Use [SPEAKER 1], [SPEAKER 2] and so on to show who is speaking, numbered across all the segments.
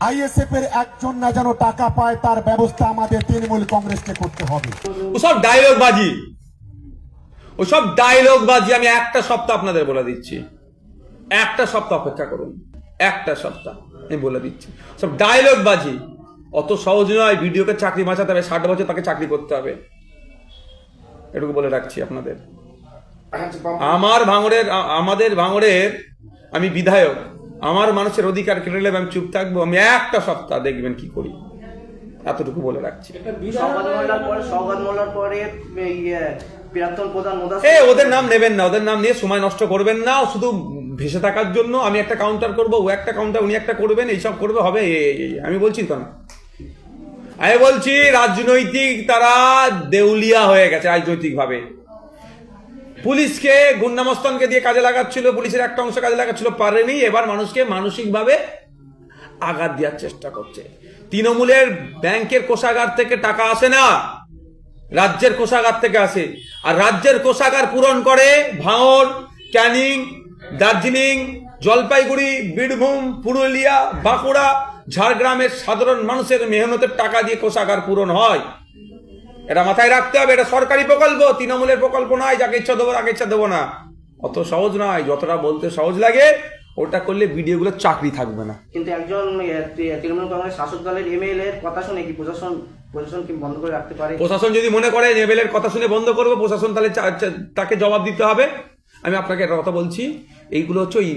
[SPEAKER 1] ISF এর একজন না যেন টাকা পায় তার ব্যবস্থা আমাদের তৃণমূল কংগ্রেসকে করতে হবে।
[SPEAKER 2] ওসব ডায়লগবাজি, ওসব ডায়লগবাজি। আমি একটা সপ্তাহ আপনাদের বলে দিচ্ছি, একটা সপ্তাহ অপেক্ষা করুন, একটা সপ্তাহ আমি বলে দিচ্ছি। সব ডায়লগবাজি, অত সহজ নয়। ভিডিওকে চাকরি বাঁচাতে হবে, 60 বছর তাকে চাকরি করতে হবে, এটুকু বলে রাখছি আপনাদের। আমাদের ভাঙড়ের আমি বিধায়ক, আমার মানুষের অধিকার কেড়ে নেবে, আমি চুপ থাকবো? আমি একটা সপ্তাহ দেখবেন কি করি, এতটুকু বলে রাখছি। ওদের নাম নেবেন না, ওদের নাম নিয়ে সময় নষ্ট করবেন না। শুধু ভেসে থাকার জন্য আমি একটা কাউন্টার করবো, ও একটা কাউন্টার, উনি একটা করবেন, এইসব করবে, হবে। আমি বলছি তো না, আমি বলছি রাজনৈতিক তারা দেউলিয়া হয়ে গেছে রাজনৈতিক ভাবে। পুলিশকে গুন্ডামস্তানকে দিয়ে কাজে লাগাচ্ছিল, পুলিশের একটা অংশ কাজে লাগাচ্ছিল, পারেনি। এবার মানুষকে মানসিকভাবে আঘাত দেওয়ার চেষ্টা করছে। তৃণমূলের ব্যাংকের কোষাগার থেকে টাকা আসে না, রাজ্যের কোষাগার থেকে আসে। আর রাজ্যের কোষাগার পূরণ করে ভাঙড়, ক্যানিং, দার্জিলিং, জলপাইগুড়ি, বীরভূম, পুরুলিয়া, বাঁকুড়া, ঝাড়গ্রামের সাধারণ মানুষের মেহনতের টাকা দিয়ে কোষাগার পূরণ হয়। এটা মাথায় রাখতে হবে। এটা সরকারি প্রকল্প, তৃণমূলের প্রকল্প নয় যাকে ইচ্ছা দেবো আগে ইচ্ছা দেবো না। অত সহজ নয়, যতটা বলতে সহজ লাগে ওটা করলে ভিডিওগুলো চাকরি থাকবে না।
[SPEAKER 3] কিন্তু একজন তৃণমূল কংগ্রেস শাসক দলের এমএলএ এর কথা শুনে কি প্রশাসন কি বন্ধ করে রাখতে পারে?
[SPEAKER 2] প্রশাসন যদি মনে করে এমএলএ এর কথা শুনে বন্ধ করবে, প্রশাসন তাহলে তাকে জবাব দিতে হবে। আমি আপনাকে একটা কথা বলছি, এইগুলো হচ্ছে ওই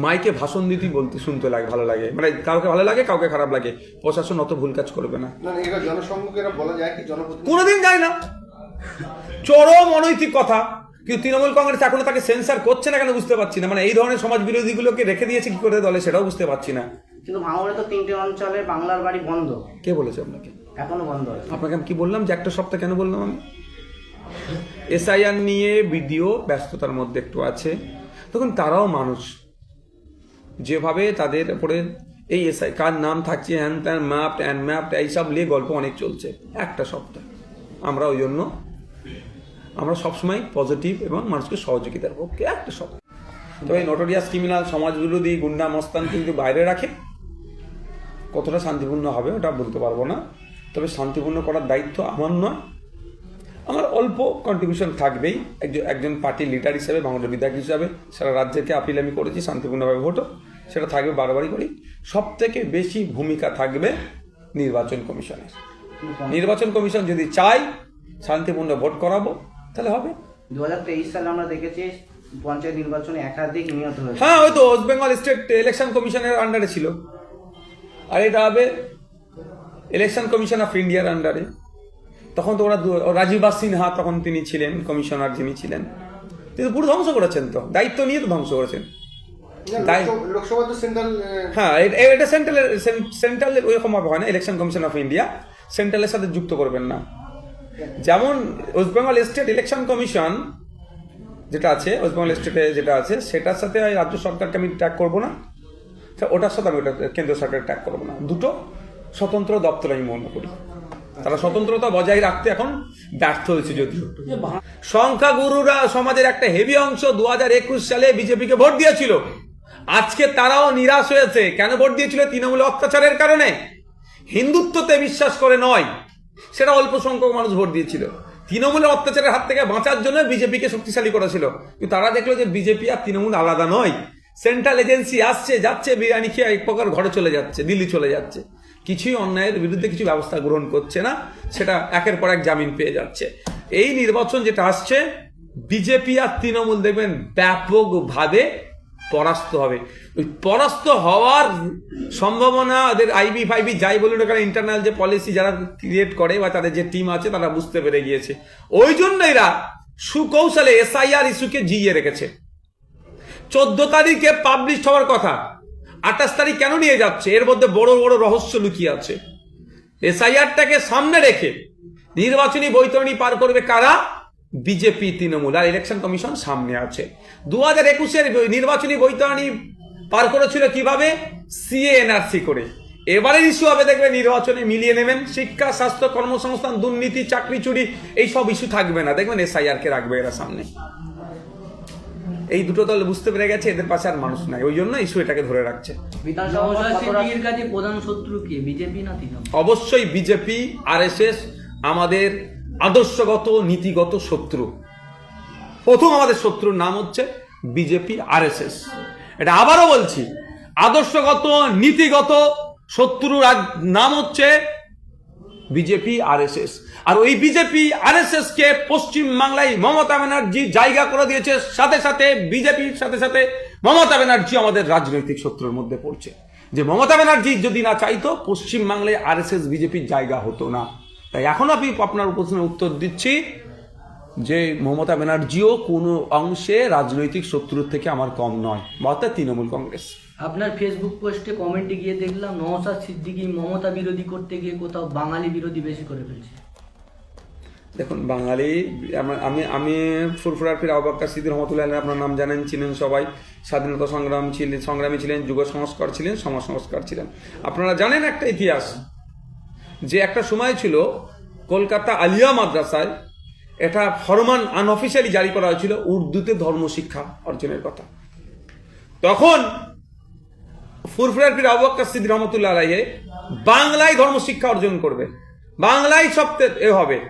[SPEAKER 2] মাইকে ভাষণ দিতে বলতে শুনতে লাগে, ভালো লাগে, মানে কাউকে ভালো লাগে কাউকে খারাপ লাগে। প্রশাসন অত ভুল কাজ করবে না, কোনোদিন যায় না। চরম অনৈতিক কথা। কিন্তু তৃণমূল কংগ্রেস এখনো তাকে সেন্সার করছে না কেন বুঝতে পারছি না। মানে এই ধরনের সমাজ বিরোধীগুলোকে রেখে দিয়েছে কি করে দলে, সেটাও বুঝতে পারছি না।
[SPEAKER 3] কিন্তু ভাঙড়ে তো 3টে অঞ্চলে বাংলার বাড়ি বন্ধ।
[SPEAKER 2] কে বলেছে আপনাকে?
[SPEAKER 3] এখনো বন্ধ আছে।
[SPEAKER 2] আপনাকে আমি কি বললাম যে একটা সপ্তাহ কেন বললাম? আমি এসআইআর নিয়ে ভিডিও ব্যস্ততার মধ্যে একটু আছে, তখন তারাও মানুষ, যেভাবে তাদের উপরে এই এসআই কার নাম থাকছে, হ্যান ত্যান ম্যাপড অ্যান্ড ম্যাপড, এইসব নিয়ে গল্প অনেক চলছে। একটা সপ্তাহ আমরা ওই জন্য আমরা সবসময় পজিটিভ এবং মানুষকে সহযোগিতার পক্ষে। একটা সপ্তাহ তবে নোটোরিয়াস ক্রিমিনাল, সমাজ বিরোধী, গুন্ডা মস্তান কিন্তু বাইরে রাখে। কতটা শান্তিপূর্ণ হবে ওটা বলতে পারবো না, তবে শান্তিপূর্ণ করার দায়িত্ব আমার নয়, আমার অল্প কন্ট্রিবিউশন থাকবেই। একজন পার্টির লিডার হিসেবে, ভাঙড়ের বিধায়ক হিসাবে সারা রাজ্যকে আপিল আমি করেছি শান্তিপূর্ণভাবে ভোটও, সেটা থাকবে, বারবারই করি। সব থেকে বেশি ভূমিকা থাকবে নির্বাচন কমিশনের। নির্বাচন কমিশন যদি চায় শান্তিপূর্ণ ভোট করাবো তাহলে হবে।
[SPEAKER 3] 2023 সালে আমরা দেখেছি পঞ্চায়েত নির্বাচনে একাধিক নিহত হয়েছে।
[SPEAKER 2] হ্যাঁ, ওই তো ওয়েস্ট বেঙ্গল স্টেট ইলেকশন কমিশনের আন্ডারে ছিল, আর এটা হবে ইলেকশন কমিশন অফ ইন্ডিয়ার আন্ডারে। তখন তো ওরা রাজীব সিনহা তখন তিনি ছিলেন কমিশনার, যিনি ছিলেন, তিনি পুরো ধ্বংস করেছেন। তো দায়িত্ব নিয়ে তো ধ্বংস করেছেন। হ্যাঁ, এটা সেন্ট্রালের ওইরকম ভাবে হয় না। ইলেকশন কমিশন অফ ইন্ডিয়া সেন্ট্রালের সাথে যুক্ত করবেন না। যেমন West Bengal state election commission যেটা আছে, ওয়েস্ট বেঙ্গল স্টেটে যেটা আছে, সেটার সাথে রাজ্য সরকারকে আমি ট্র্যাক করবো না, ওটার সাথে আমি ওটা কেন্দ্র সরকারের ট্র্যাক করবো না। দুটো স্বতন্ত্র দপ্তর আমি মনে করি। তারা স্বতন্ত্রতা বজায় রাখতে এখন ব্যর্থ হয়েছে। যদিও সংখ্যাগুরুরা সমাজের একটা হেভি অংশ 2021 সালে বিজেপিকে ভোট দিয়েছিল, আজকে তারাও নিরাশ হয়েছে। কেন ভোট দিয়েছিল? তৃণমূলের অত্যাচারের কারণে। হিন্দুত্বতে বিশ্বাস করে নয়, সেটা অল্প সংখ্যক মানুষ ভোট দিয়েছিল। তৃণমূলের অত্যাচারের হাত থেকে বাঁচার জন্য বিজেপিকে শক্তিশালী করেছিল। কিন্তু তারা দেখলো যে বিজেপি আর তৃণমূল আলাদা নয়। সেন্ট্রাল এজেন্সি আসছে যাচ্ছে, বিরিয়ানি খেয়ে এক প্রকার ঘরে চলে যাচ্ছে, দিল্লি চলে যাচ্ছে, কিছুই অন্যায়ের বিরুদ্ধে কিছু ব্যবস্থা গ্রহণ করছে না, সেটা একের পর এক জামিন পেয়ে যাচ্ছে। এই নির্বাচন যেটা আসছে, বিজেপি আর তৃণমূল দেখবেন ব্যাপকভাবে পরাস্ত হবে। ওই পরাস্ত হওয়ার সম্ভাবনা ওদের আইবি ফাইবি যাই বলুন না কেন, ইন্টারনাল যে পলিসি যারা ক্রিয়েট করে বা তাদের যে টিম আছে তারা বুঝতে পেরে গিয়েছে। ওই জন্য এরা সুকৌশলে এসআইআর ইস্যুকে জিইয়ে রেখেছে। 14 তারিখে পাবলিশ হওয়ার কথা, 28 তারিখ কেন নিয়ে যাচ্ছে? এর মধ্যে বড় বড় রহস্য লুকিয়ে আছে। এসআইআরটাকে সামনে রেখে নির্বাচনী বৈতরণী পার করবে কারা? বিজেপি, তৃণমূল, আর ইলেকশন কমিশন সামনে আছে। 2021-এর নির্বাচনী বৈতরণী পার করেছিল কিভাবে? সিএ এনআরসি করে। এবারের ইস্যু হবে দেখবে নির্বাচনে মিলিয়ে নেবেন। শিক্ষা, স্বাস্থ্য, কর্মসংস্থান, দুর্নীতি, চাকরি চুরি, এই সব ইস্যু থাকবে না, দেখবেন এসআইআর কে রাখবে এরা সামনে। এই দুটো দল বুঝতে পেরে গেছে এদের পাশে আর মানুষ নাই, ওই জন্য ইস্যু এটাকে ধরে রাখছে।
[SPEAKER 3] বিধানসভা ভোট
[SPEAKER 4] নওশাদ
[SPEAKER 3] কতটা-
[SPEAKER 4] সিদ্দিকীর কাছে প্রধান শত্রু কি, বিজেপি না তৃণমূল?
[SPEAKER 2] অবশ্যই বিজেপি আরএসএস আমাদের আদর্শগত নীতিগত শত্রু। প্রথম আমাদের শত্রুর নাম হচ্ছে বিজেপি আরএসএস। এটা আবারও বলছি, আদর্শগত নীতিগত শত্রুর নাম হচ্ছে বিজেপি আরএসএস। আর ওই বিজেপি আরএসএস কে পশ্চিম বাংলায় মমতা ব্যানার্জি জায়গা করে দিয়েছে, সাথে সাথে বিজেপির সাথে সাথে মমতা ব্যানার্জি আমাদের রাজনৈতিক শত্রুর মধ্যে পড়ছে। যে মমতা ব্যানার্জি যদি না চাইতো পশ্চিম বাংলায় আরএসএস বিজেপির জায়গা হতো না। তাই এখন আমি আপনার প্রশ্নের উত্তর দিচ্ছি যে মমতা ব্যানার্জিও কোনো অংশে রাজনৈতিক শত্রুর থেকে আমার কম নয়, অর্থাৎ তৃণমূল কংগ্রেস।
[SPEAKER 4] আপনার ফেসবুক পোস্টে কমেন্টে গিয়ে দেখলাম নওশাদ সিদ্দিকী মমতা বিরোধী করতে গিয়ে কোথাও বাঙালি বিরোধী বেশি করে ফেলছে।
[SPEAKER 2] দেখুন, বাঙালি আমি আমি ফুরফুরার ফির আবু বকর সিদ্দিক রহমতুল্লাহ আলাইহি, আপনার নাম জানেন, চিনেন সবাই। স্বাধীনতা সংগ্রামী ছিলেন, যুগ সংস্কার ছিলেন, সমাজ সংস্কার ছিলেন। আপনারা জানেন একটা ইতিহাস, যে একটা সময় ছিল কলকাতা আলিয়া মাদ্রাসায় এটা ফরমান আনঅফিসিয়ালি জারি করা হয়েছিল উর্দুতে ধর্ম শিক্ষা অর্জনের কথা। তখন ফুরফুরার পীর আবু বকর সিদ্দিক রহমতুল্লাহ আলাইহি বাংলায় ধর্ম শিক্ষা অর্জন করবে, বাংলায় সবচেয়ে এ হবে,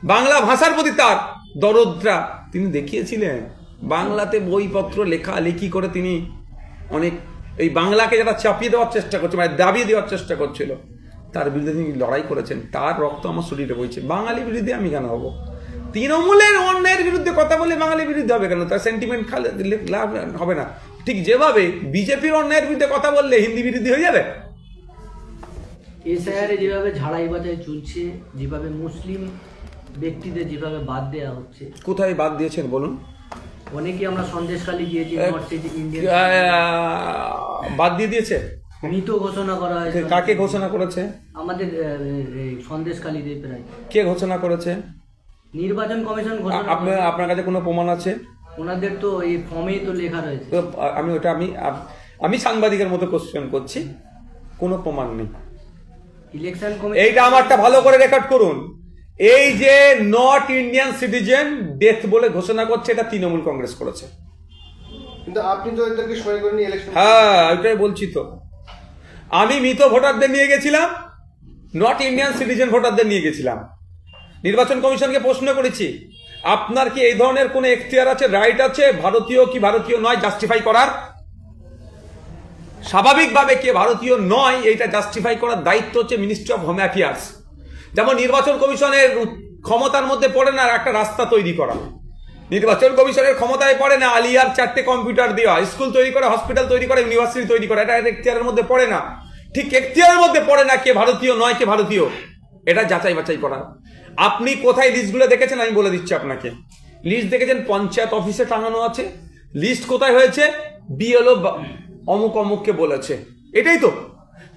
[SPEAKER 2] বাংলা ভাষার প্রতি তার দরদটা তিনি দেখিয়েছিলেন। বাংলাতে বইপত্র লেখালেখি করে তিনি অনেক এই বাংলাকে যারা চাপিয়ে দেওয়ার চেষ্টা করছে, মানে দাবিয়ে দেওয়ার চেষ্টা করছিল, তার বিরুদ্ধে তিনি লড়াই করেছেন। তার রক্ত আমার শরীরে বইছে। বাঙালি বিরুদ্ধে আমি কেন হব? তৃণমূলের অন্যায়ের বিরুদ্ধে কথা বলে বাঙালি বিরুদ্ধে হবে কেন? তার সেন্টিমেন্ট লাভ হবে না। ঠিক যেভাবে বিজেপির অন্যায়ের বিরুদ্ধে কথা বললে হিন্দি বিরোধী হয়ে যাবে।
[SPEAKER 4] এসআইআর যেভাবে ঝাড়াই বাছাই চলছে, যেভাবে মুসলিম ব্যক্তিদের যেভাবে বাদ দেওয়া হচ্ছে,
[SPEAKER 2] কোথায় বাদ দিয়েছেন বলুন?
[SPEAKER 4] অনেকে আমরা সন্দেশখালী গিয়েছি, নর্থ ইন্ডিয়ান
[SPEAKER 2] বাদ দিয়ে দিয়েছে।
[SPEAKER 4] মৃত ঘোষণা করা হয়েছে।
[SPEAKER 2] কাকে ঘোষণা করেছে?
[SPEAKER 4] আমাদের সন্দেশখালীতে প্রায়
[SPEAKER 2] কে ঘোষণা করেছে?
[SPEAKER 4] নির্বাচন কমিশন ঘোষণা
[SPEAKER 2] আপনার কাছে কোনো প্রমাণ আছে?
[SPEAKER 4] ওনাদের তো এই ফর্মেই তো লেখা রয়েছে।
[SPEAKER 2] তো আমি সাংবাদিকের মতো কোশ্চেন করছি, কোনো প্রমাণ নেই।
[SPEAKER 4] ইলেকশন কমিশন
[SPEAKER 2] এইটা আমারটা ভালো করে রেকর্ড করুন। এই যে নট ইন্ডিয়ান সিটিজেন ডেথ বলে ঘোষণা করছে, এটা তৃণমূল কংগ্রেস করেছে।
[SPEAKER 5] কিন্তু আপনি তো এদেরকে সই করেননি ইলেকশন।
[SPEAKER 2] হ্যাঁ, ওইটাই বলছি তো। আমি মৃত ভোটারদের নিয়ে গেছিলাম, নট ইন্ডিয়ান সিটিজেন ভোটারদের নিয়ে গেছিলাম। নির্বাচন কমিশনকে প্রশ্ন করেছি, আপনার কি এই ধরনের কোন এখতিয়ার আছে, রাইট আছে ভারতীয় কি ভারতীয় নয় জাস্টিফাই করার? স্বাভাবিকভাবে কে ভারতীয় নয় এইটা জাস্টিফাই করার দায়িত্ব হচ্ছে মিনিস্ট্রি অফ হোম অ্যাফেয়ার্স। যেমন নির্বাচন কমিশনের ক্ষমতার মধ্যে পড়ে না একটা রাস্তা তৈরি করা, নির্বাচন কমিশনের ক্ষমতায় পড়ে না আলিয়ার 4টে কম্পিউটার দেওয়া, স্কুল তৈরি করা, হসপিটাল তৈরি করা, ইউনিভার্সিটি তৈরি করা। এটা এখতিয়ারের মধ্যে পড়ে না। ঠিক এখতিয়ারের মধ্যে পড়ে না কে ভারতীয় নয় কে ভারতীয়, এটা যাচাই বাছাই করা। আপনি কোথায় লিস্টগুলো দেখেছেন আমি বলে দিচ্ছি আপনাকে। লিস্ট দেখেছেন পঞ্চায়েত অফিসে টাঙানো আছে। লিস্ট কোথায় হয়েছে? বিএলও অমুক অমুককে বলেছে। এটাই তো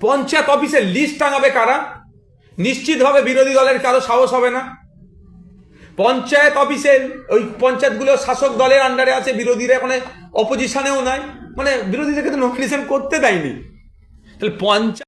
[SPEAKER 2] পঞ্চায়েত অফিসে লিস্ট টাঙাবে কারা? নিশ্চিতভাবে বিরোধী দলের কারো সাহস হবে না। পঞ্চায়েত অফিসের ওই পঞ্চায়েতগুলো শাসক দলের আন্ডারে আছে, বিরোধীরা এখানে অপোজিশনেও নাই, মানে বিরোধীদেরকে তো নমিনেশন করতে দেয়নি। তাহলে পঞ্চায়েত